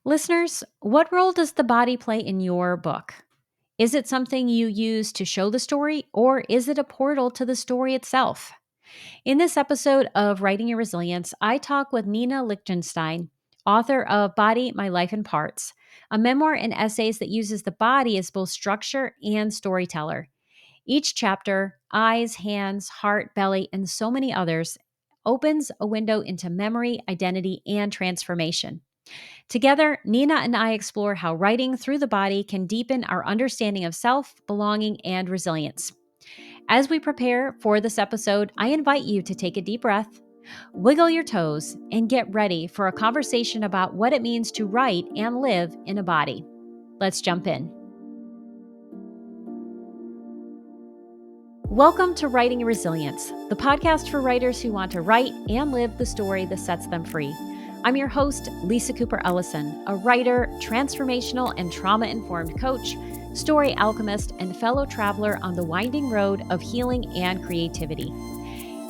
Listeners, what role does the body play in your book? Is it something you use to show the story, or is it a portal to the story itself? In this episode of Writing Your Resilience, I talk with Nina Lichtenstein, author of Body, My Life in Parts, a memoir and essays that uses the body as both structure and storyteller. Each chapter, eyes, hands, heart, belly, and so many others, opens a window into memory, identity, and transformation. Together, Nina and I explore how writing through the body can deepen our understanding of self, belonging, and resilience. As we prepare for this episode, I invite you to take a deep breath, wiggle your toes, and get ready for a conversation about what it means to write and live in a body. Let's jump in. Welcome to Writing Your Resilience, the podcast for writers who want to write and live the story that sets them free. I'm your host, Lisa Cooper Ellison, a writer, transformational and trauma-informed coach, story alchemist, and fellow traveler on the winding road of healing and creativity.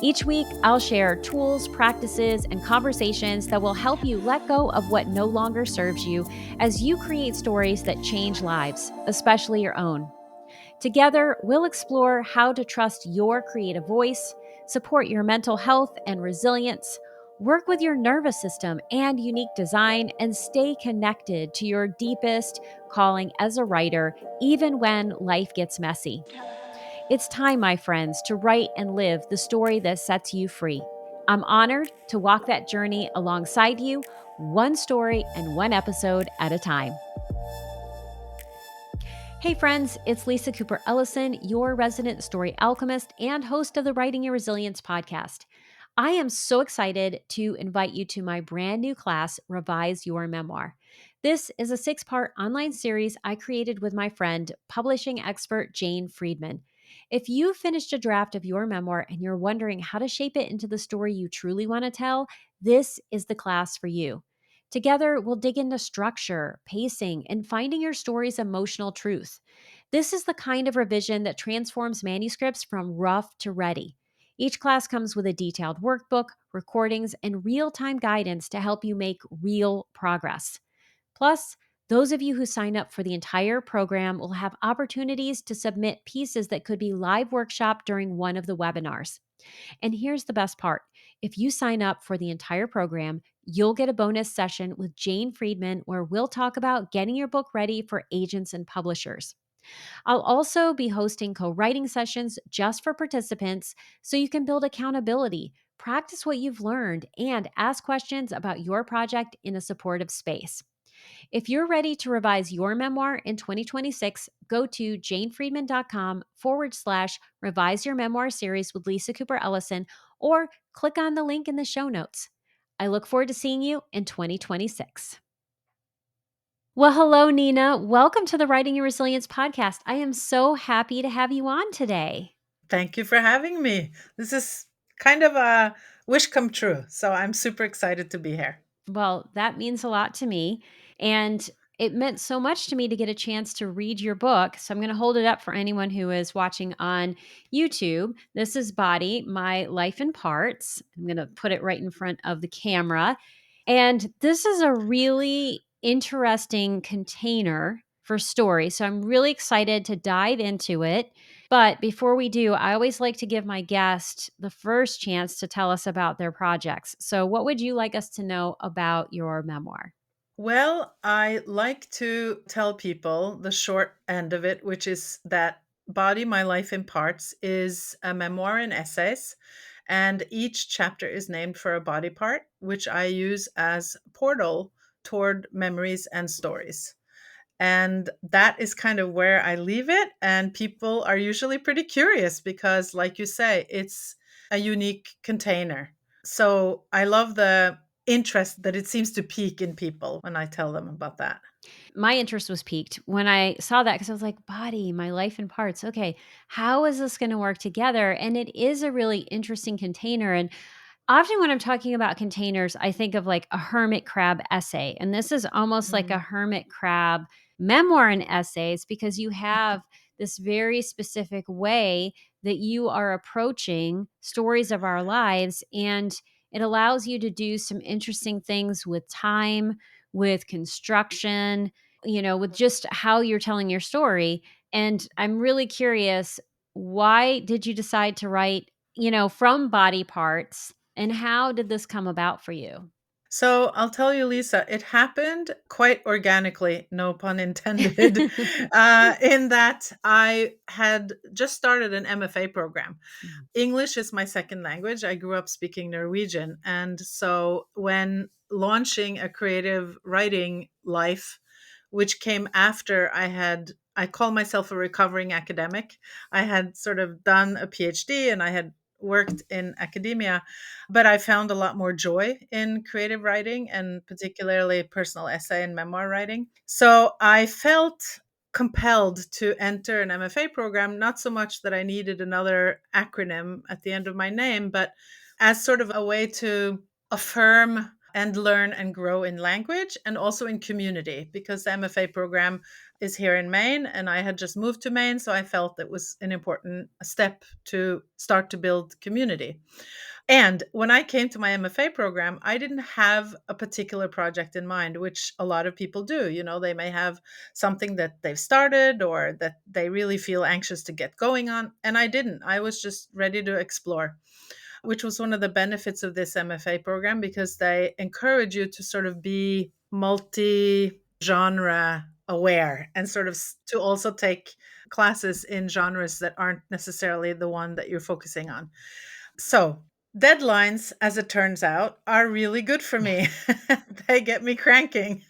Each week, I'll share tools, practices, and conversations that will help you let go of what no longer serves you as you create stories that change lives, especially your own. Together, we'll explore how to trust your creative voice, support your mental health and resilience, work with your nervous system and unique design, and stay connected to your deepest calling as a writer, even when life gets messy. It's time, my friends, to write and live the story that sets you free. I'm honored to walk that journey alongside you, one story and one episode at a time. Hey friends, it's Lisa Cooper Ellison, your resident story alchemist and host of the Writing Your Resilience podcast. I am so excited to invite you to my brand new class, Revise Your Memoir. This is a 6-part online series I created with my friend, publishing expert Jane Friedman. If you finished a draft of your memoir and you're wondering how to shape it into the story you truly want to tell, this is the class for you. Together, we'll dig into structure, pacing, and finding your story's emotional truth. This is the kind of revision that transforms manuscripts from rough to ready. Each class comes with a detailed workbook, recordings, and real time guidance to help you make real progress. Plus, those of you who sign up for the entire program will have opportunities to submit pieces that could be live workshop during one of the webinars. And here's the best part. If you sign up for the entire program, you'll get a bonus session with Jane Friedman where we'll talk about getting your book ready for agents and publishers. I'll also be hosting co-writing sessions just for participants so you can build accountability, practice what you've learned, and ask questions about your project in a supportive space. If you're ready to revise your memoir in 2026, go to janefriedman.com/revise your memoir series with Lisa Cooper Ellison or click on the link in the show notes. I look forward to seeing you in 2026. Well, hello, Nina. Welcome to the Writing Your Resilience podcast. I am so happy to have you on today. Thank you for having me. This is kind of a wish come true. So I'm super excited to be here. Well, that means a lot to me. And it meant so much to me to get a chance to read your book. So I'm going to hold it up for anyone who is watching on YouTube. This is Body, My Life in Parts. I'm going to put it right in front of the camera. And this is a really interesting container for story. So I'm really excited to dive into it. But before we do, I always like to give my guest the first chance to tell us about their projects. So, what would you like us to know about your memoir? Well, I like to tell people the short end of it, which is that Body, My Life in Parts is a memoir and essays. And each chapter is named for a body part, which I use as a portal toward memories and stories. And that is kind of where I leave it. And people are usually pretty curious because, like you say, it's a unique container. So I love the interest that it seems to pique in people when I tell them about that. My interest was piqued when I saw that because I was like, Body, My Life in Parts. Okay, how is this going to work together? And it is a really interesting container. And often when I'm talking about containers, I think of like a hermit crab essay. And this is almost like a Mm. hermit crab memoir and essays because you have this very specific way that you are approaching stories of our lives. And it allows you to do some interesting things with time, with construction, with just how you're telling your story. And I'm really curious, why did you decide to write, from body parts, and how did this come about for you? So I'll tell you, Lisa, it happened quite organically, no pun intended, in that I had just started an MFA program. Mm. English is my second language. I grew up speaking Norwegian. And so when launching a creative writing life, which came after I call myself a recovering academic. I had sort of done a PhD and I had worked in academia, but I found a lot more joy in creative writing and particularly personal essay and memoir writing. So I felt compelled to enter an MFA program, not so much that I needed another acronym at the end of my name, but as sort of a way to affirm and learn and grow in language and also in community, because the MFA program is here in Maine and I had just moved to Maine. So I felt it was an important step to start to build community. And when I came to my MFA program, I didn't have a particular project in mind, which a lot of people do. They may have something that they've started or that they really feel anxious to get going on. And I didn't. I was just ready to explore, which was one of the benefits of this MFA program because they encourage you to sort of be multi genre aware and sort of to also take classes in genres that aren't necessarily the one that you're focusing on. So, deadlines, as it turns out, are really good for me. They get me cranking.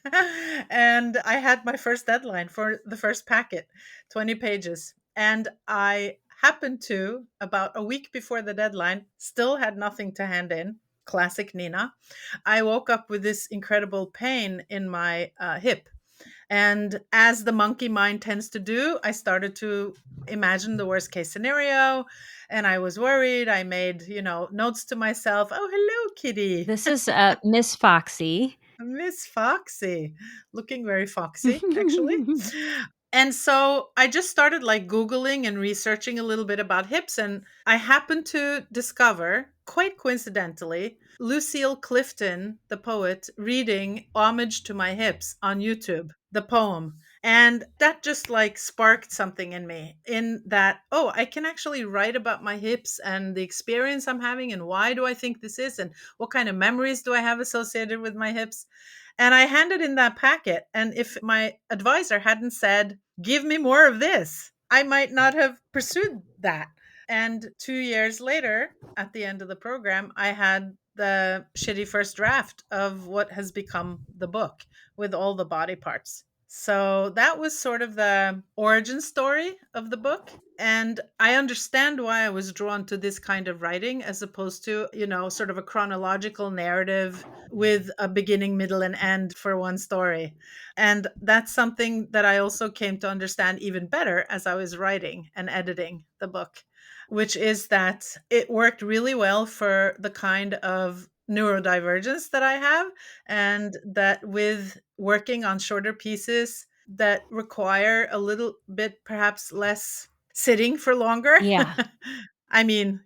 And I had my first deadline for the first packet, 20 pages. And I happened to, about a week before the deadline, still had nothing to hand in. Classic Nina. I woke up with this incredible pain in my hip. And as the monkey mind tends to do, I started to imagine the worst case scenario and I was worried. I made, notes to myself. Oh, hello, kitty. This is Miss Foxy. Miss Foxy. Looking very foxy, actually. And so I just started like Googling and researching a little bit about hips. And I happened to discover, quite coincidentally, Lucille Clifton, the poet, reading Homage to My Hips on YouTube, the poem. And that just like sparked something in me in that, oh, I can actually write about my hips and the experience I'm having and why do I think this is and what kind of memories do I have associated with my hips. And I handed in that packet. And if my advisor hadn't said, give me more of this, I might not have pursued that. And 2 years later, at the end of the program, I had the shitty first draft of what has become the book with all the body parts. So that was sort of the origin story of the book. And I understand why I was drawn to this kind of writing as opposed to, sort of a chronological narrative with a beginning, middle, and end for one story. And that's something that I also came to understand even better as I was writing and editing the book, which is that it worked really well for the kind of neurodivergence that I have, and that with working on shorter pieces that require a little bit perhaps less sitting for longer. Yeah. I mean,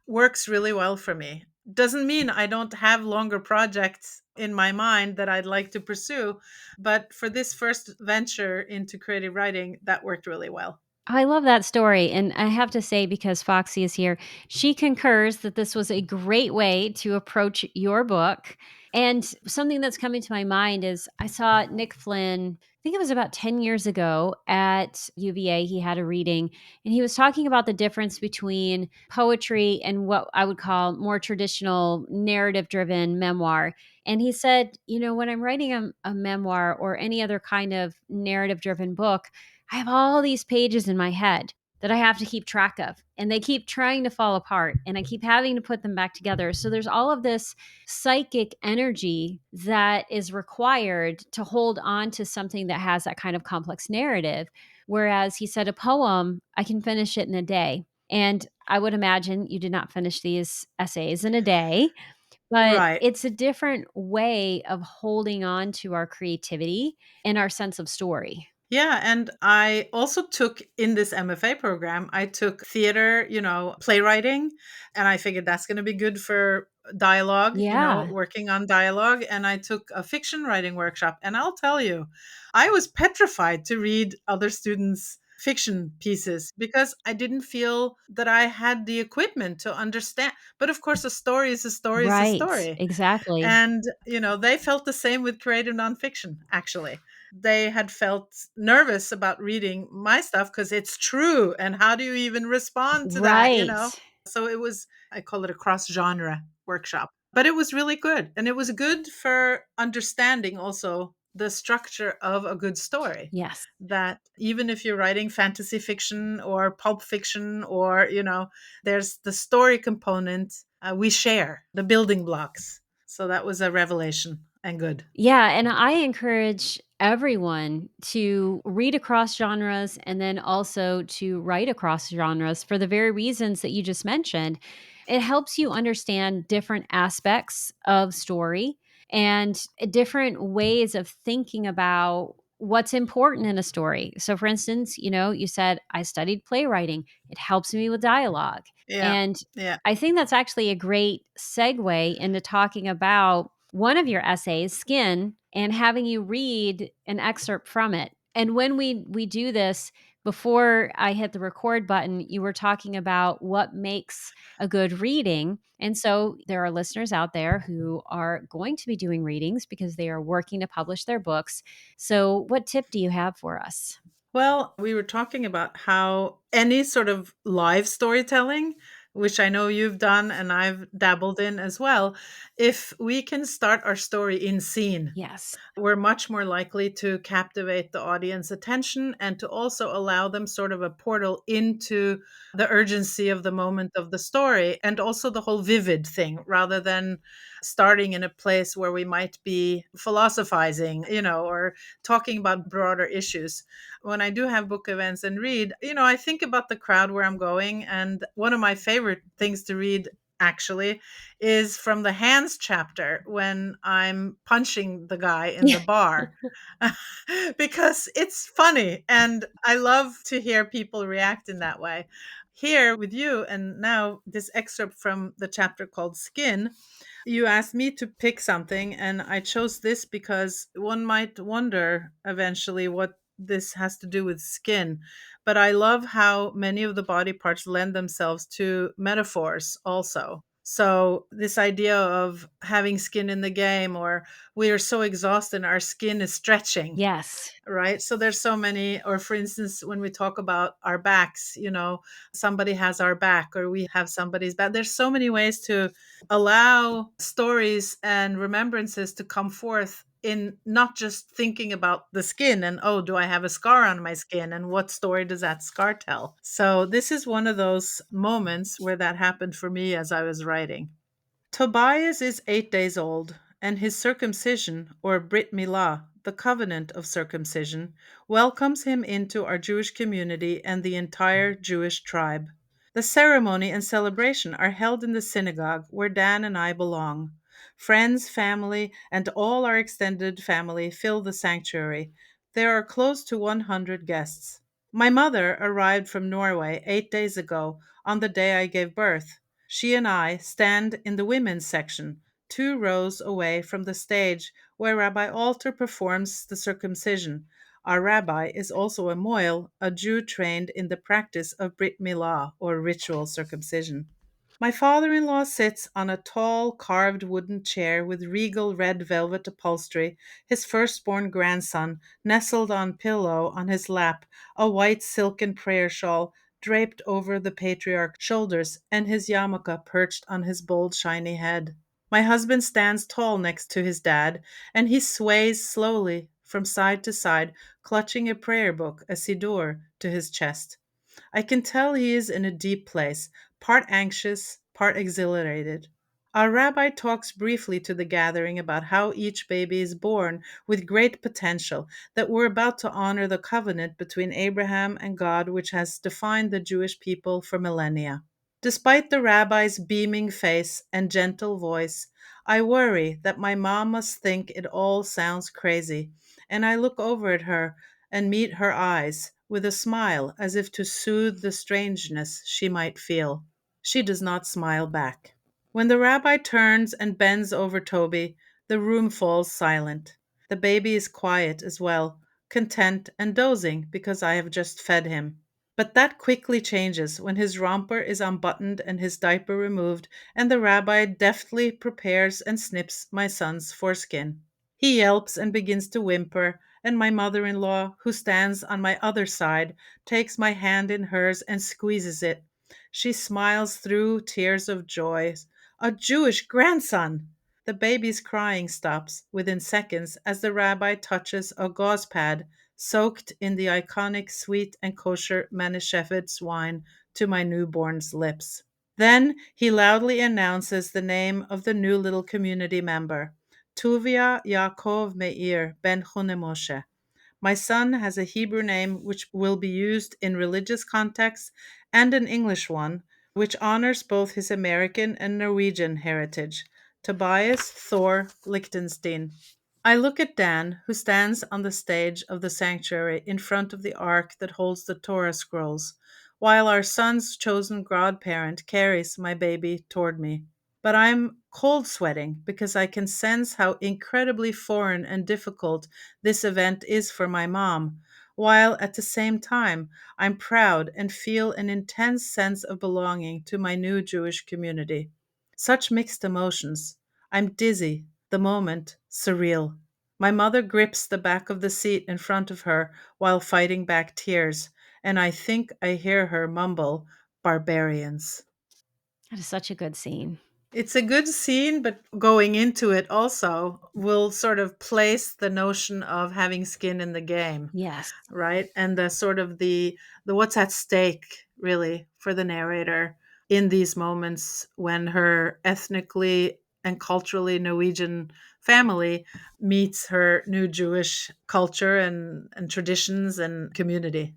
works really well for me. Doesn't mean I don't have longer projects in my mind that I'd like to pursue, but for this first venture into creative writing, that worked really well. I love that story. And I have to say, because Foxy is here, she concurs that this was a great way to approach your book. And something that's coming to my mind is I saw Nick Flynn, I think it was about 10 years ago at UVA. He had a reading and he was talking about the difference between poetry and what I would call more traditional narrative driven memoir. And he said, when I'm writing a memoir or any other kind of narrative driven book, I have all these pages in my head that I have to keep track of, and they keep trying to fall apart, and I keep having to put them back together. So there's all of this psychic energy that is required to hold on to something that has that kind of complex narrative. Whereas he said, a poem, I can finish it in a day. And I would imagine you did not finish these essays in a day, but Right. it's a different way of holding on to our creativity and our sense of story. Yeah, and I also took in this MFA program, I took theater, playwriting, and I figured that's going to be good for dialogue, Yeah. working on dialogue, and I took a fiction writing workshop. And I'll tell you, I was petrified to read other students' fiction pieces because I didn't feel that I had the equipment to understand. But of course, a story is a story is a Right. story. Exactly. And, they felt the same with creative nonfiction, actually. They had felt nervous about reading my stuff because it's true. And how do you even respond to that, Right. So it was, I call it a cross genre workshop. But it was really good. And it was good for understanding also the structure of a good story. Yes. That even if you're writing fantasy fiction or pulp fiction, or, there's the story component, we share the building blocks. So that was a revelation and good. Yeah, and I encourage everyone to read across genres and then also to write across genres for the very reasons that you just mentioned. It helps you understand different aspects of story and different ways of thinking about what's important in a story. So, for instance, you said, I studied playwriting, it helps me with dialogue. Yeah. And Yeah. I think that's actually a great segue into talking about one of your essays, Skin, and having you read an excerpt from it. And when we do this, before I hit the record button, you were talking about what makes a good reading. And so there are listeners out there who are going to be doing readings because they are working to publish their books. So, what tip do you have for us? Well, we were talking about how any sort of live storytelling, which I know you've done and I've dabbled in as well, if we can start our story in scene, Yes. we're much more likely to captivate the audience attention and to also allow them sort of a portal into the urgency of the moment of the story, and also the whole vivid thing, rather than starting in a place where we might be philosophizing, or talking about broader issues. When I do have book events and read, I think about the crowd where I'm going, and one of my favorite things to read actually is from the hands chapter when I'm punching the guy in Yeah. the bar. Because it's funny and I love to hear people react in that way. Here with you, and now this excerpt from the chapter called Skin, you asked me to pick something, and I chose this because one might wonder eventually what this has to do with skin. But I love how many of the body parts lend themselves to metaphors also. So, this idea of having skin in the game, or we are so exhausted, our skin is stretching, Yes. right? So there's so many, or for instance, when we talk about our backs, somebody has our back or we have somebody's back. There's so many ways to allow stories and remembrances to come forth in not just thinking about the skin and, oh, do I have a scar on my skin? And what story does that scar tell? So this is one of those moments where that happened for me as I was writing. Tobias is 8 days old, and his circumcision, or Brit Milah, the covenant of circumcision, welcomes him into our Jewish community and the entire Jewish tribe. The ceremony and celebration are held in the synagogue where Dan and I belong. Friends, family, and all our extended family fill the sanctuary. There are close to 100 guests. My mother arrived from Norway 8 days ago on the day I gave birth. She and I stand in the women's section, 2 rows away from the stage where Rabbi Alter performs the circumcision. Our rabbi is also a moil, a Jew trained in the practice of Brit Milah, or ritual circumcision. My father in law sits on a tall, carved wooden chair with regal red velvet upholstery, his firstborn grandson nestled on pillow on his lap, a white silken prayer shawl draped over the patriarch's shoulders, and his yarmulke perched on his bold, shiny head. My husband stands tall next to his dad, and he sways slowly from side to side, clutching a prayer book, a siddur, to his chest. I can tell he is in a deep place, part anxious, part exhilarated. Our rabbi talks briefly to the gathering about how each baby is born with great potential, that we're about to honor the covenant between Abraham and God, which has defined the Jewish people for millennia. Despite the rabbi's beaming face and gentle voice, I worry that my mom must think it all sounds crazy, and I look over at her and meet her eyes with a smile as if to soothe the strangeness she might feel. She does not smile back. When the rabbi turns and bends over Toby, the room falls silent. The baby is quiet as well, content and dozing because I have just fed him. But that quickly changes when his romper is unbuttoned and his diaper removed, and the rabbi deftly prepares and snips my son's foreskin. He yelps and begins to whimper, and my mother in law, who stands on my other side, takes my hand in hers and squeezes it. She smiles through tears of joy. A Jewish grandson! The baby's crying stops within seconds as the rabbi touches a gauze pad soaked in the iconic sweet and kosher Manischewitz wine to my newborn's lips. Then he loudly announces the name of the new little community member, Tuvia Yaakov Meir ben Chunemoshe. My son has a Hebrew name which will be used in religious contexts and an English one, which honors both his American and Norwegian heritage, Tobias Thor Lichtenstein. I look at Dan, who stands on the stage of the sanctuary in front of the ark that holds the Torah scrolls, while our son's chosen godparent carries my baby toward me. But I'm cold sweating because I can sense how incredibly foreign and difficult this event is for my mom, while at the same time I'm proud and feel an intense sense of belonging to my new Jewish community. Such mixed emotions. I'm dizzy, the moment surreal. My mother grips the back of the seat in front of her while fighting back tears, and I think I hear her mumble, "Barbarians." That is such a good scene. It's a good scene, but going into it also will sort of place the notion of having skin in the game, Yes. right? And the sort of the what's at stake really for the narrator in these moments when her ethnically and culturally Norwegian family meets her new Jewish culture and traditions and community.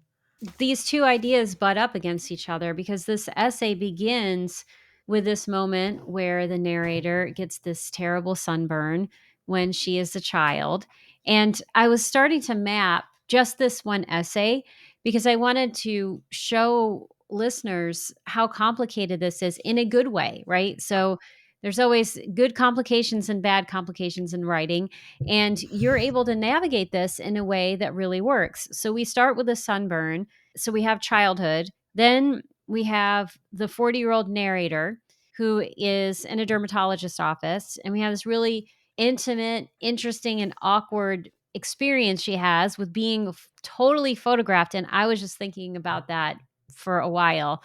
These two ideas butt up against each other because this essay begins with this moment where the narrator gets this terrible sunburn when she is a child. And I was starting to map just this one essay because I wanted to show listeners how complicated this is in a good way, right? So there's always good complications and bad complications in writing, and you're able to navigate this in a way that really works. So we start with a sunburn, so we have childhood. Then we have the 40-year-old narrator who is in a dermatologist's office. And we have this really intimate, interesting, and awkward experience she has with being totally photographed. And I was just thinking about that for a while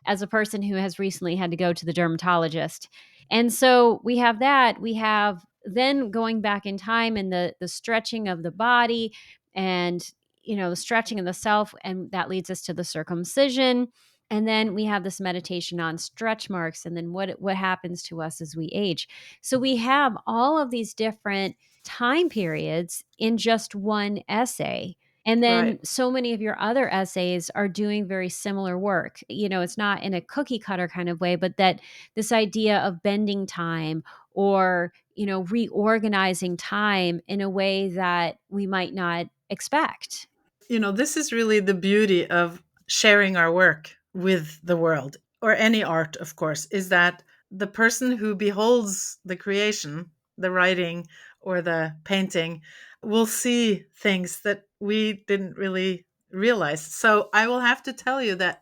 as a person who has recently had to go to the dermatologist. And so we have that. We have then going back in time and the stretching of the body and the stretching of the self, and that leads us to the circumcision. And then we have this meditation on stretch marks, and then what happens to us as we age. So we have all of these different time periods in just one essay. And then Right. so many of your other essays are doing very similar work. It's not in a cookie cutter kind of way, but that this idea of bending time or, reorganizing time in a way that we might not expect. This is really the beauty of sharing our work with the world, or any art, of course, is that the person who beholds the creation, the writing or the painting, will see things that we didn't really realize. So I will have to tell you that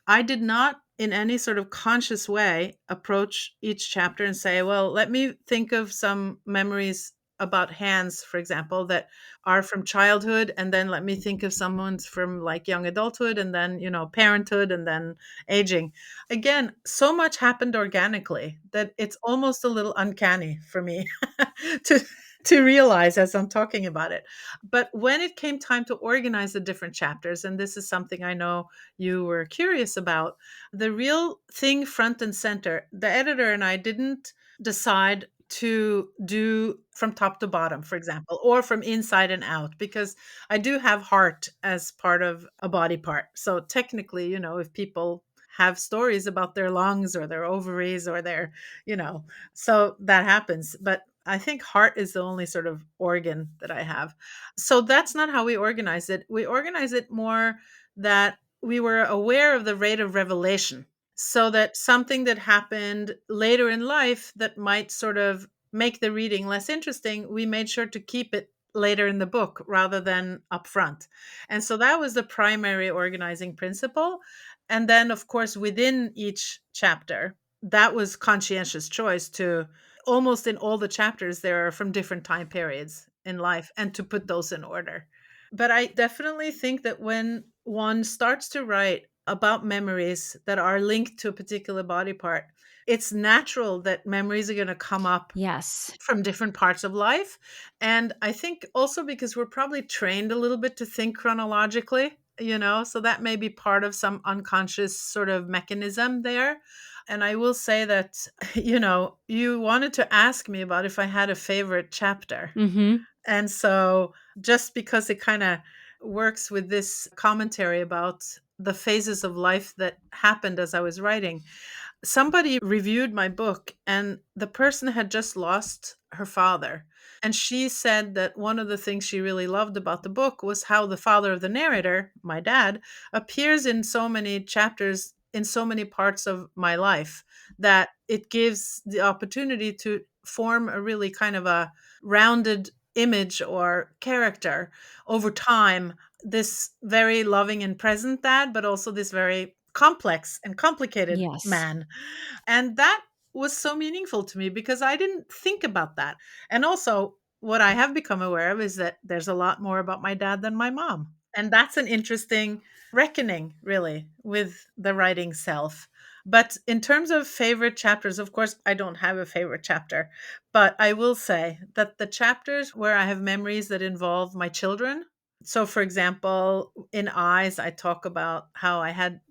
I did not, in any sort of conscious way, approach each chapter and say, well, let me think of some memories about hands, for example, that are from childhood. And then let me think of someone's from like young adulthood and then, parenthood and then aging. Again, so much happened organically that it's almost a little uncanny for me to. To realize as I'm talking about it. But when it came time to organize the different chapters, and this is something I know you were curious about, the real thing front and center, the editor and I didn't decide to do from top to bottom, for example, or from inside and out, because I do have heart as part of a body part. So technically, if people have stories about their lungs or their ovaries or their, you know, so that happens. But I think heart is the only sort of organ that I have. So that's not how we organize it. We organize it more that we were aware of the rate of revelation. so that something that happened later in life that might sort of make the reading less interesting, we made sure to keep it later in the book rather than up front. And so that was the primary organizing principle. And then, of course, within each chapter, that was conscientious choice to almost in all the chapters, there are from different time periods in life and to put those in order. But I definitely think that when one starts to write about memories that are linked to a particular body part, it's natural that memories are going to come up Yes. from different parts of life. And I think also because we're probably trained a little bit to think chronologically, so that may be part of some unconscious sort of mechanism there. And I will say that, you wanted to ask me about if I had a favorite chapter. Mhm. And so, just because it kind of works with this commentary about the phases of life that happened as I was writing, somebody reviewed my book and the person had just lost her father. And she said that one of the things she really loved about the book was how the father of the narrator, my dad, appears in so many chapters in so many parts of my life that it gives the opportunity to form a really kind of a rounded image or character over time, this very loving and present dad, but also this very complex and complicated Yes. man. And that was so meaningful to me because I didn't think about that. And also, what I have become aware of is that there's a lot more about my dad than my mom. And that's an interesting reckoning, really, with the writing self. But in terms of favorite chapters, of course, I don't have a favorite chapter. But I will say that the chapters where I have memories that involve my children, so for example, in eyes, I talk about how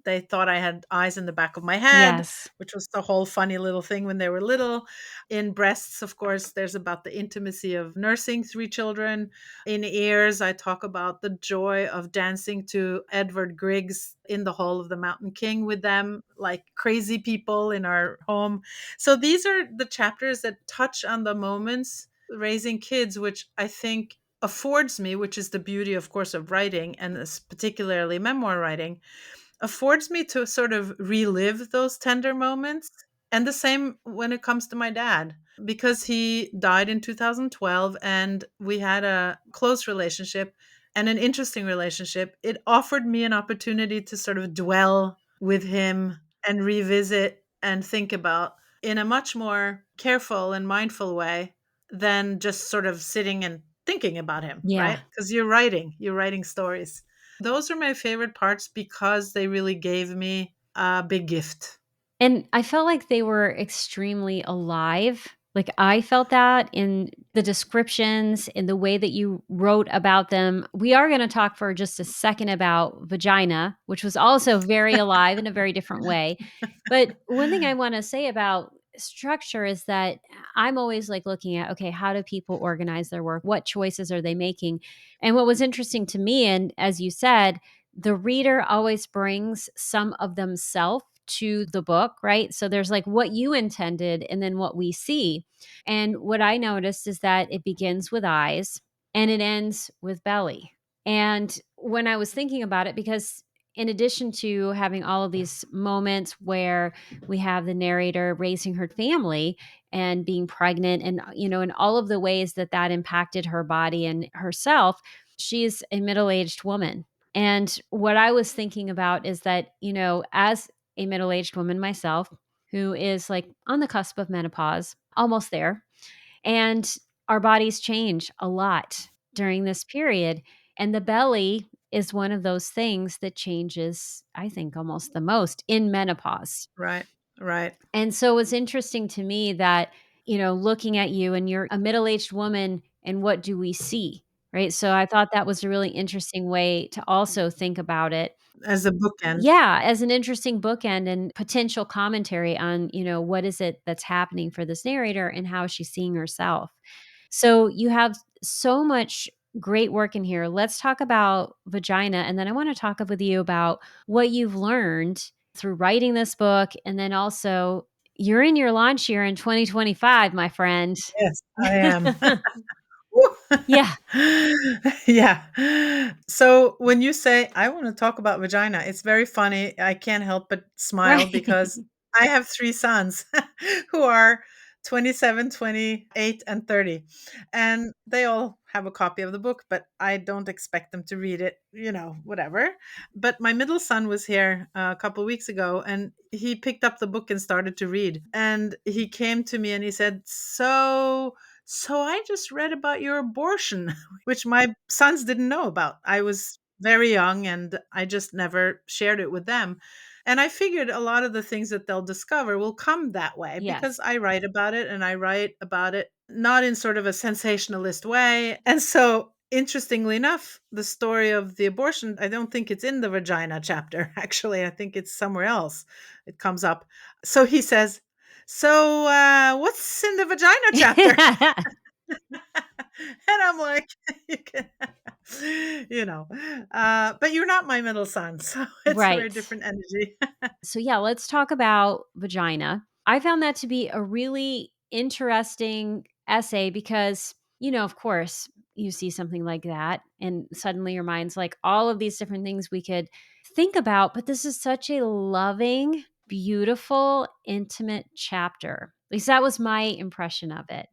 they thought I had eyes in the back of my head, Yes. which was the whole funny little thing when they were little. In breasts, of course, there's about the intimacy of nursing three children. In ears, I talk about the joy of dancing to Edvard Grieg's In the Hall of the Mountain King with them, like crazy people in our home. So these are the chapters that touch on the moments raising kids, which I think affords me, which is the beauty, of course, of writing, and particularly memoir writing, affords me to sort of relive those tender moments. And the same when it comes to my dad, because he died in 2012 and we had a close relationship and an interesting relationship. It offered me an opportunity to sort of dwell with him and revisit and think about in a much more careful and mindful way than just sort of sitting and thinking about him, right? Yeah. Because you're writing stories. Those are my favorite parts because they really gave me a big gift. And I felt like they were extremely alive. Like, I felt that in the descriptions, in the way that you wrote about them. We are gonna talk for just a second about vagina, which was also very alive in a very different way. But one thing I wanna say about structure is that I'm always, like, looking at, okay, how do people organize their work? What choices are they making? And what was interesting to me, and as you said, the reader always brings some of themselves to the book, right? So there's like what you intended and then what we see. And what I noticed is that it begins with eyes and it ends with belly. And when I was thinking about it, because in addition to having all of these moments where we have the narrator raising her family and being pregnant and and all of the ways that that impacted her body and herself, she's a middle-aged woman. And what I was thinking about is that, as a middle aged woman myself who is like on the cusp of menopause, almost there, and our bodies change a lot during this period. And the belly is one of those things that changes, I think, almost the most in menopause. Right, right. And so it's interesting to me that, looking at you and you're a middle aged woman, and what do we see? Right. So I thought that was a really interesting way to also think about it. As a bookend. Yeah, as an interesting bookend and potential commentary on, what is it that's happening for this narrator and how she's seeing herself. So you have so much great work in here. Let's talk about vagina. And then I want to talk with you about what you've learned through writing this book. And then also, you're in your launch year in 2025, my friend. Yes, I am. Yeah. Yeah. So when you say, "I wanna talk about vagina," it's very funny. I can't help but smile Right. because I have 3 sons who are 27, 28, and 30, and they all have a copy of the book, but I don't expect them to read it, whatever. But my middle son was here a couple weeks ago, and he picked up the book and started to read, and he came to me and he said, "So I just read about your abortion," which my sons didn't know about. I was very young and I just never shared it with them. And I figured a lot of the things that they'll discover will come that way because Yes. I write about it and I write about it not in sort of a sensationalist way. And so, interestingly enough, the story of the abortion, I don't think it's in the vagina chapter, actually. I think it's somewhere else. It comes up. So he says, what's in the vagina chapter? And I'm like, you can, you know, but you're not my middle son, so it's a very Right. different energy. So, yeah, let's talk about vagina. I found that to be a really interesting essay because, of course, you see something like that, and suddenly your mind's like all of these different things we could think about. But this is such a loving, beautiful, intimate chapter. At least that was my impression of it.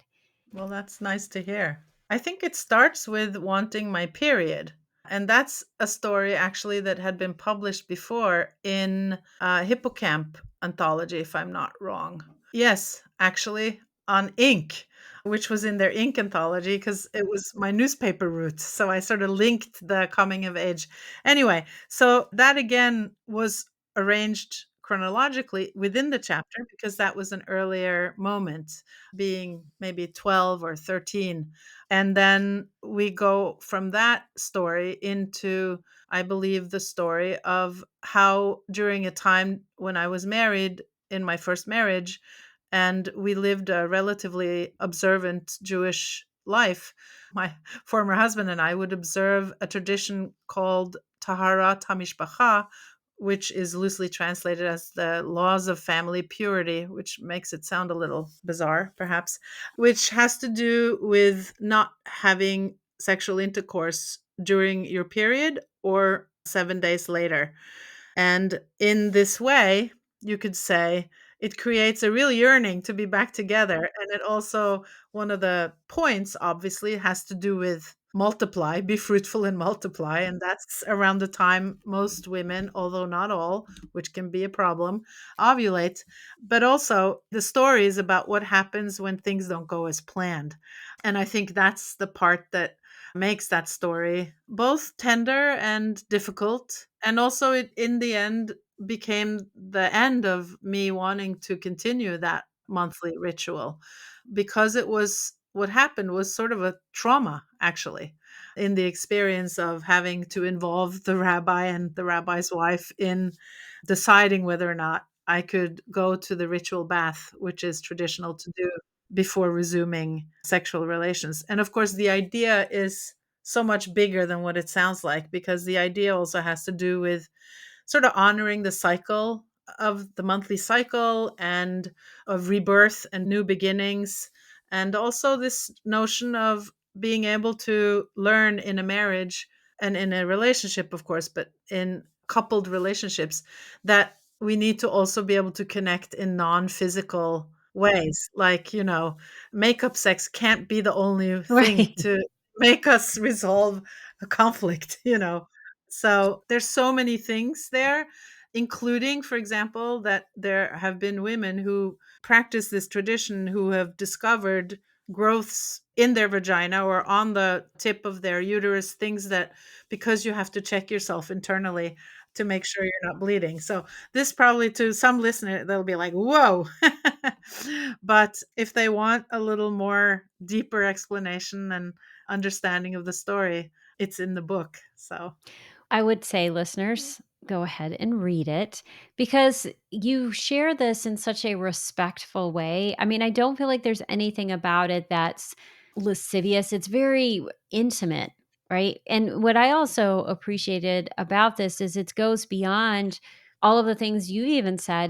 Well, that's nice to hear. I think it starts with wanting my period. And that's a story actually that had been published before in Hippocamp anthology, if I'm not wrong. Yes, actually, on Ink, which was in their Ink anthology because it was my newspaper route. So I sort of linked the coming of age. Anyway, so that again was arranged chronologically within the chapter because that was an earlier moment, being maybe 12 or 13. And then we go from that story into, I believe, the story of how during a time when I was married in my first marriage, and we lived a relatively observant Jewish life. My former husband and I would observe a tradition called Taharat HaMishpacha, which is loosely translated as the laws of family purity, which makes it sound a little bizarre, perhaps, which has to do with not having sexual intercourse during your period or 7 days later. And in this way, you could say it creates a real yearning to be back together. And it also, one of the points, obviously, has to do with multiply, be fruitful and multiply. And that's around the time most women, although not all, which can be a problem, ovulate. But also, the story is about what happens when things don't go as planned. And I think that's the part that makes that story both tender and difficult. And also, it in the end became the end of me wanting to continue that monthly ritual because it was what happened was sort of a trauma, actually, in the experience of having to involve the rabbi and the rabbi's wife in deciding whether or not I could go to the ritual bath, which is traditional to do before resuming sexual relations. And of course, the idea is so much bigger than what it sounds like because the idea also has to do with sort of honoring the cycle of the monthly cycle and of rebirth and new beginnings. And also this notion of being able to learn in a marriage and in a relationship, of course, but in coupled relationships, that we need to also be able to connect in non physical ways. Like, makeup sex can't be the only thing Right. to make us resolve a conflict, so there's so many things there, including, for example, that there have been women who practice this tradition who have discovered growths in their vagina or on the tip of their uterus, things that because you have to check yourself internally to make sure you're not bleeding. So this probably to some listener they'll be like, "Whoa." But if they want a little more deeper explanation and understanding of the story, it's in the book. So I would say, listeners, go ahead and read it because you share this in such a respectful way. I mean, I don't feel like there's anything about it that's lascivious. It's very intimate, right? And what I also appreciated about this is it goes beyond all of the things you even said.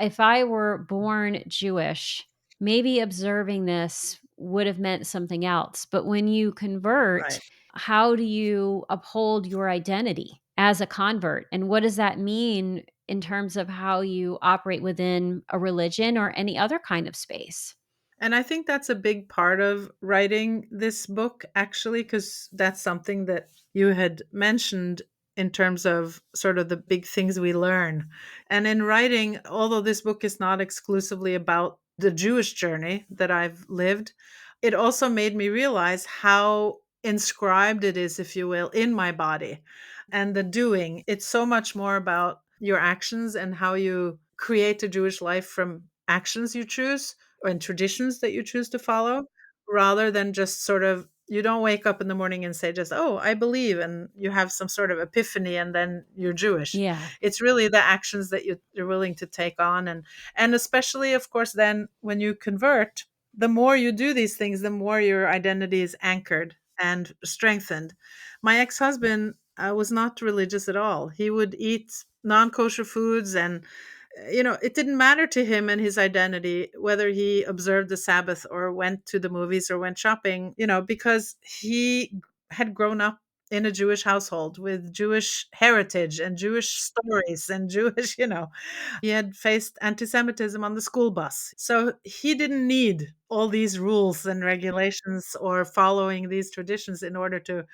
If I were born Jewish, maybe observing this would have meant something else. But when you convert, Right. how do you uphold your identity as a convert? And what does that mean in terms of how you operate within a religion or any other kind of space? And I think that's a big part of writing this book, actually, because that's something that you had mentioned in terms of sort of the big things we learn. And in writing, although this book is not exclusively about the Jewish journey that I've lived, it also made me realize how inscribed it is, if you will, in my body and the doing. It's so much more about your actions and how you create a Jewish life from actions you choose and traditions that you choose to follow, rather than just sort of, you don't wake up in the morning and say just, "Oh, I believe," and you have some sort of epiphany and then you're Jewish. Yeah. It's really the actions that you're willing to take on, and especially, of course, then when you convert, the more you do these things, the more your identity is anchored and strengthened. My ex-husband was not religious at all. He would eat non-kosher foods, and it didn't matter to him and his identity whether he observed the Sabbath or went to the movies or went shopping, because he had grown up in a Jewish household with Jewish heritage and Jewish stories and Jewish, he had faced anti-Semitism on the school bus. So he didn't need all these rules and regulations or following these traditions in order to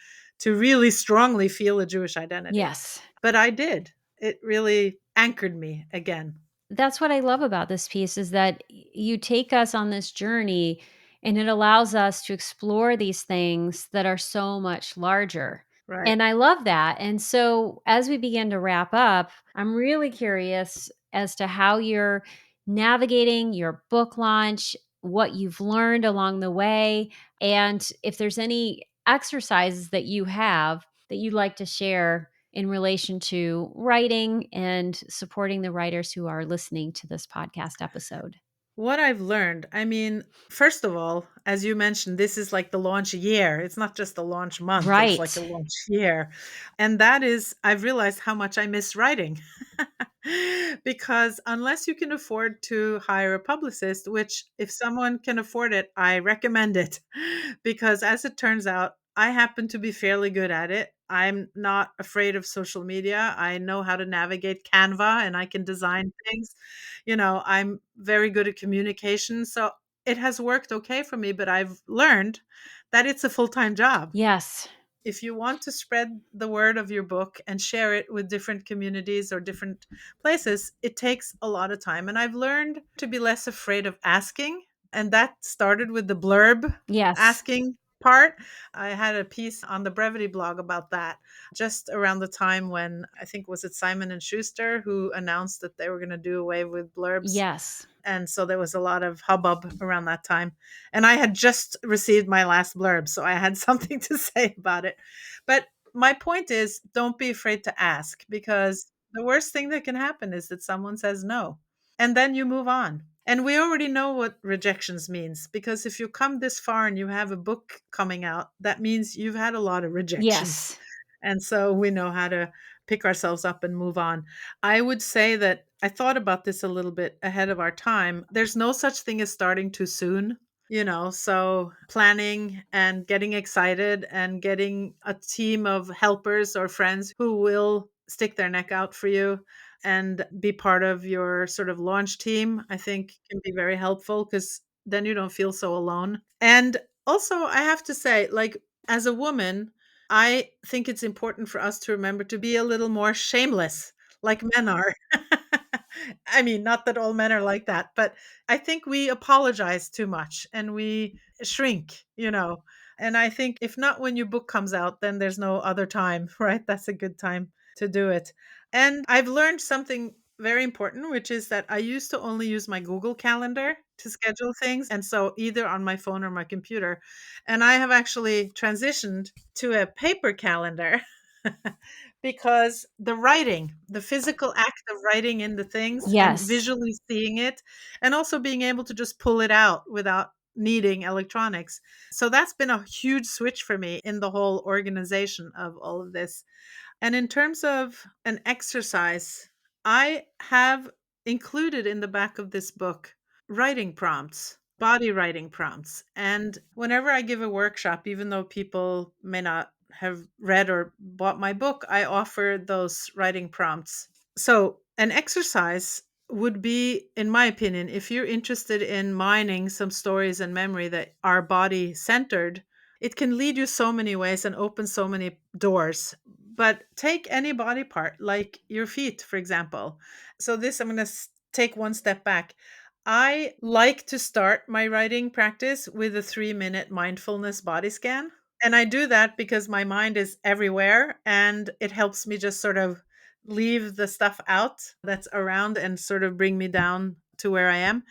really strongly feel a Jewish identity. Yes. But I did. It really anchored me again. That's what I love about this piece is that you take us on this journey and it allows us to explore these things that are so much larger. Right. And I love that. And so as we begin to wrap up, I'm really curious as to how you're navigating your book launch, what you've learned along the way, and if there's any exercises that you have that you'd like to share in relation to writing and supporting the writers who are listening to this podcast episode. What I've learned, I mean, first of all, as you mentioned, this is like the launch year. It's not just the launch month, it's like Right. a launch year. And that is, I've realized how much I miss writing. Because unless you can afford to hire a publicist, which if someone can afford it, I recommend it. Because as it turns out, I happen to be fairly good at it. I'm not afraid of social media. I know how to navigate Canva and I can design things. I'm very good at communication. So it has worked okay for me, but I've learned that it's a full-time job. Yes. If you want to spread the word of your book and share it with different communities or different places, it takes a lot of time. And I've learned to be less afraid of asking. And that started with the blurb Yes. asking part. I had a piece on the Brevity blog about that just around the time when, I think, was it Simon and Schuster who announced that they were going to do away with blurbs, Yes. and so there was a lot of hubbub around that time. And I had just received my last blurb, so I had something to say about it. But my point is, don't be afraid to ask, because the worst thing that can happen is that someone says no. And then you move on. And we already know what rejections means, because if you come this far and you have a book coming out, that means you've had a lot of rejections. Yes. And so we know how to pick ourselves up and move on. I would say that I thought about this a little bit ahead of our time. There's no such thing as starting too soon. So planning and getting excited and getting a team of helpers or friends who will stick their neck out for you and be part of your sort of launch team, I think can be very helpful, because then you don't feel so alone. And also, I have to say, like, as a woman, I think it's important for us to remember to be a little more shameless, like men are. I mean, not that all men are like that, but I think we apologize too much and we shrink. And I think if not when your book comes out, then there's no other time, right? That's a good time to do it. And I've learned something very important, which is that I used to only use my Google Calendar to schedule things. And so either on my phone or my computer. And I have actually transitioned to a paper calendar because the physical act of writing in the things and Yes. visually seeing it, and also being able to just pull it out without needing electronics. So that's been a huge switch for me in the whole organization of all of this. And in terms of an exercise, I have included in the back of this book writing prompts body writing prompts. And whenever I give a workshop, even though people may not have read or bought my book, I offer those writing prompts. So, an exercise would be, in my opinion, if you're interested in mining some stories and memory that are body centered, it can lead you so many ways and open so many doors. But take any body part, like your feet, for example. So, this, I'm going to take one step back. I like to start my writing practice with a 3-minute mindfulness body scan. And I do that because my mind is everywhere and it helps me just sort of leave the stuff out that's around and sort of bring me down to where I am.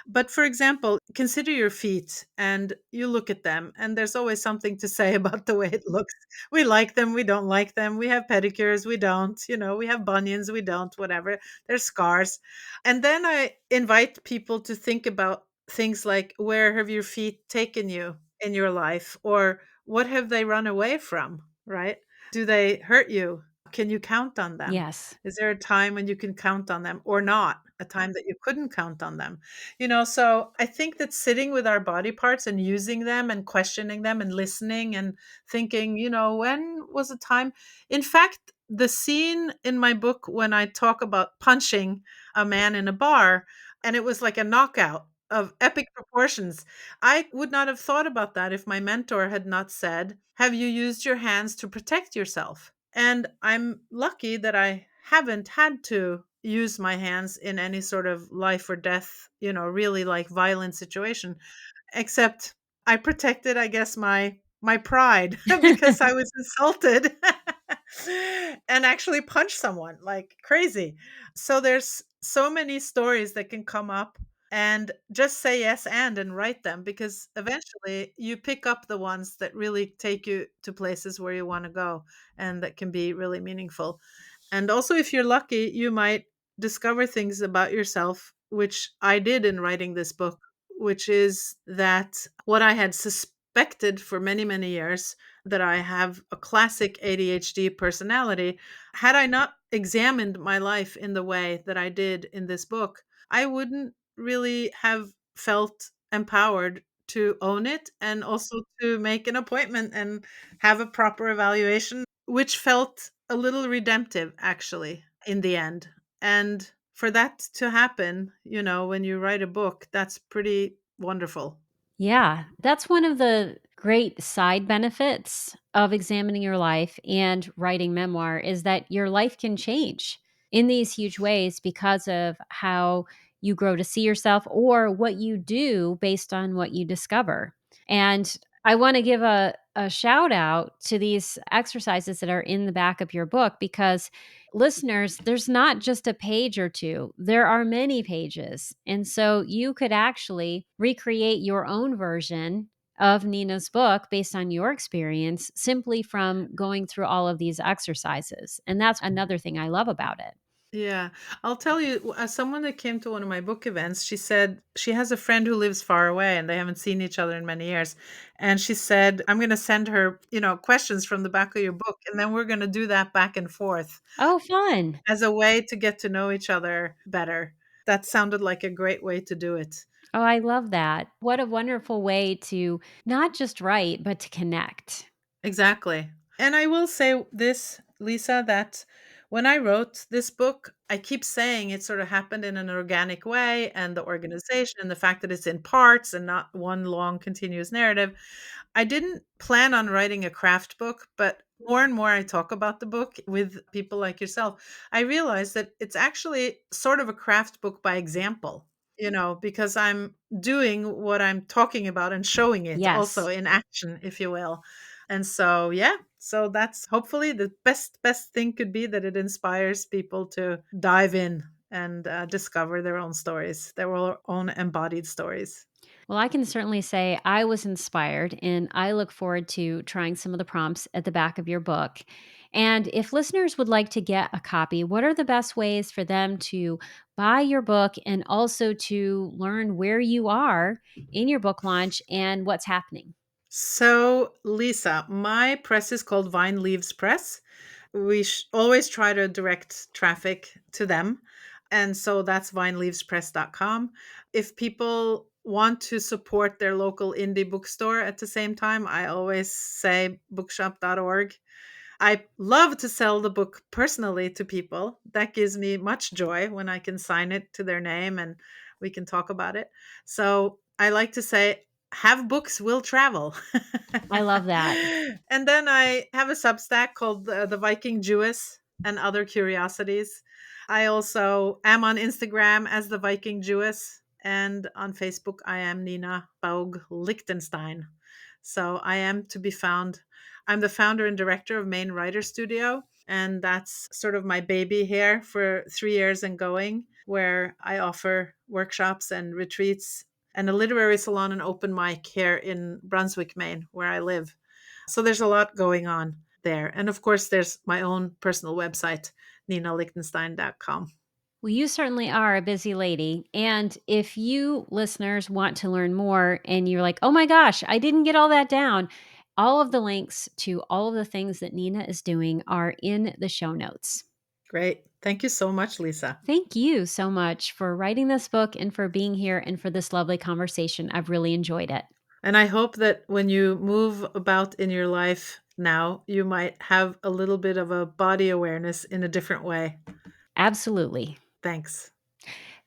But for example, consider your feet and you look at them, and there's always something to say about the way it looks. We like them, we don't like them. We have pedicures, we don't. We have bunions, we don't, whatever. There's scars. And then I invite people to think about things like, where have your feet taken you in your life? Or what have they run away from, right? Do they hurt you? Can you count on them? Yes. Is there a time when you can count on them or not? A time that you couldn't count on them? So I think that sitting with our body parts and using them and questioning them and listening and thinking, when was a time? In fact, the scene in my book when I talk about punching a man in a bar, and it was like a knockout of epic proportions. I would not have thought about that if my mentor had not said, "Have you used your hands to protect yourself?" And I'm lucky that I haven't had to use my hands in any sort of life or death, really like violent situation, except I protected, I guess, my pride because I was insulted and actually punched someone like crazy. So there's so many stories that can come up, and just say yes and write them, because eventually you pick up the ones that really take you to places where you want to go and that can be really meaningful. And also, if you're lucky, you might discover things about yourself, which I did in writing this book, which is that what I had suspected for many, many years, that I have a classic ADHD personality, had I not examined my life in the way that I did in this book, I wouldn't really have felt empowered to own it and also to make an appointment and have a proper evaluation, which felt a little redemptive actually in the end. And for that to happen, when you write a book, that's pretty wonderful. Yeah, that's one of the great side benefits of examining your life and writing memoir is that your life can change in these huge ways because of how you grow to see yourself or what you do based on what you discover. And I want to give a shout out to these exercises that are in the back of your book because listeners, there's not just a page or two, there are many pages. And so you could actually recreate your own version of Nina's book based on your experience simply from going through all of these exercises. And that's another thing I love about it. Yeah, I'll tell you, as someone that came to one of my book events, she said she has a friend who lives far away and they haven't seen each other in many years. And she said, I'm going to send her, questions from the back of your book. And then we're going to do that back and forth Oh, fun. as a way to get to know each other better. That sounded like a great way to do it. Oh, I love that. What a wonderful way to not just write, but to connect. Exactly. And I will say this, Lisa, that when I wrote this book, I keep saying it sort of happened in an organic way, and the organization and the fact that it's in parts and not one long continuous narrative. I didn't plan on writing a craft book, but more and more I talk about the book with people like yourself, I realize that it's actually sort of a craft book by example, because I'm doing what I'm talking about and showing it also Yes. in action, if you will. And so, yeah, so that's hopefully the best thing could be that it inspires people to dive in and discover their own stories, their own embodied stories. Well, I can certainly say I was inspired and I look forward to trying some of the prompts at the back of your book. And if listeners would like to get a copy, what are the best ways for them to buy your book and also to learn where you are in your book launch and what's happening? So, Lisa, my press is called Vine Leaves Press. We always try to direct traffic to them. And so that's vineleavespress.com. If people want to support their local indie bookstore at the same time, I always say bookshop.org. I love to sell the book personally to people. That gives me much joy when I can sign it to their name and we can talk about it. So I like to say, have books will travel. I love that. And then I have a Substack called the Viking Jewess and Other Curiosities. I also am on Instagram as the Viking Jewess, and on Facebook I am Nina Lichtenstein. So I am to be found. I'm the founder and director of Main Writer Studio, and that's sort of my baby here for 3 years and going, where I offer workshops and retreats and a literary salon and open mic here in Brunswick, Maine, where I live. So there's a lot going on there. And of course, there's my own personal website, ninalichtenstein.com. Well, you certainly are a busy lady. And if you listeners want to learn more and you're like, oh my gosh, I didn't get all that down, all of the links to all of the things that Nina is doing are in the show notes. Great. Thank you so much, Lisa. Thank you so much for writing this book and for being here and for this lovely conversation. I've really enjoyed it. And I hope that when you move about in your life now, you might have a little bit of a body awareness in a different way. Absolutely. Thanks.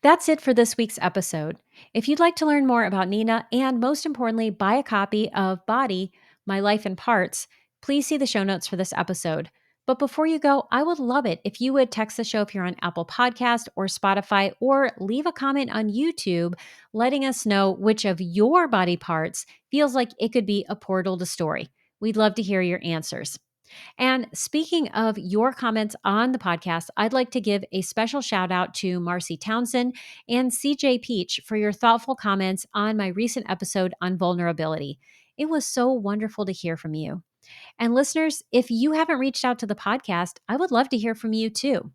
That's it for this week's episode. If you'd like to learn more about Nina and most importantly, buy a copy of Body, My Life in Parts, please see the show notes for this episode. But before you go, I would love it if you would text the show if you're on Apple Podcast or Spotify, or leave a comment on YouTube letting us know which of your body parts feels like it could be a portal to story. We'd love to hear your answers. And speaking of your comments on the podcast, I'd like to give a special shout out to Marcy Townsend and CJ Peach for your thoughtful comments on my recent episode on vulnerability. It was so wonderful to hear from you. And listeners, if you haven't reached out to the podcast, I would love to hear from you too.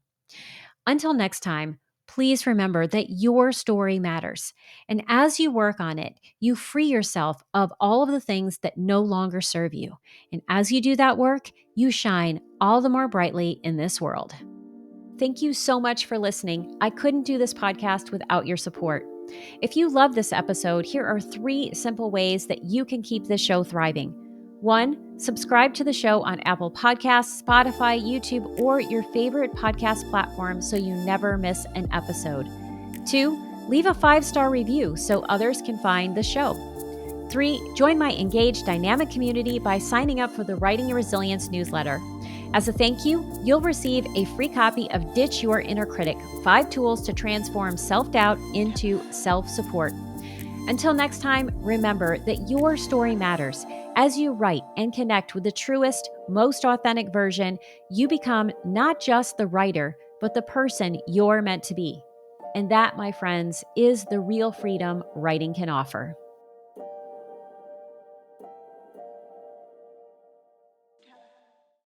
Until next time, please remember that your story matters. And as you work on it, you free yourself of all of the things that no longer serve you. And as you do that work, you shine all the more brightly in this world. Thank you so much for listening. I couldn't do this podcast without your support. If you love this episode, here are 3 simple ways that you can keep this show thriving. 1, subscribe to the show on Apple Podcasts, Spotify, YouTube, or your favorite podcast platform so you never miss an episode. 2, leave a 5-star review so others can find the show. 3, join my engaged dynamic community by signing up for the Writing Your Resilience newsletter. As a thank you, you'll receive a free copy of Ditch Your Inner Critic: 5 Tools to Transform Self-Doubt into Self-Support. Until next time, remember that your story matters. As you write and connect with the truest, most authentic version, you become not just the writer, but the person you're meant to be. And that, my friends, is the real freedom writing can offer.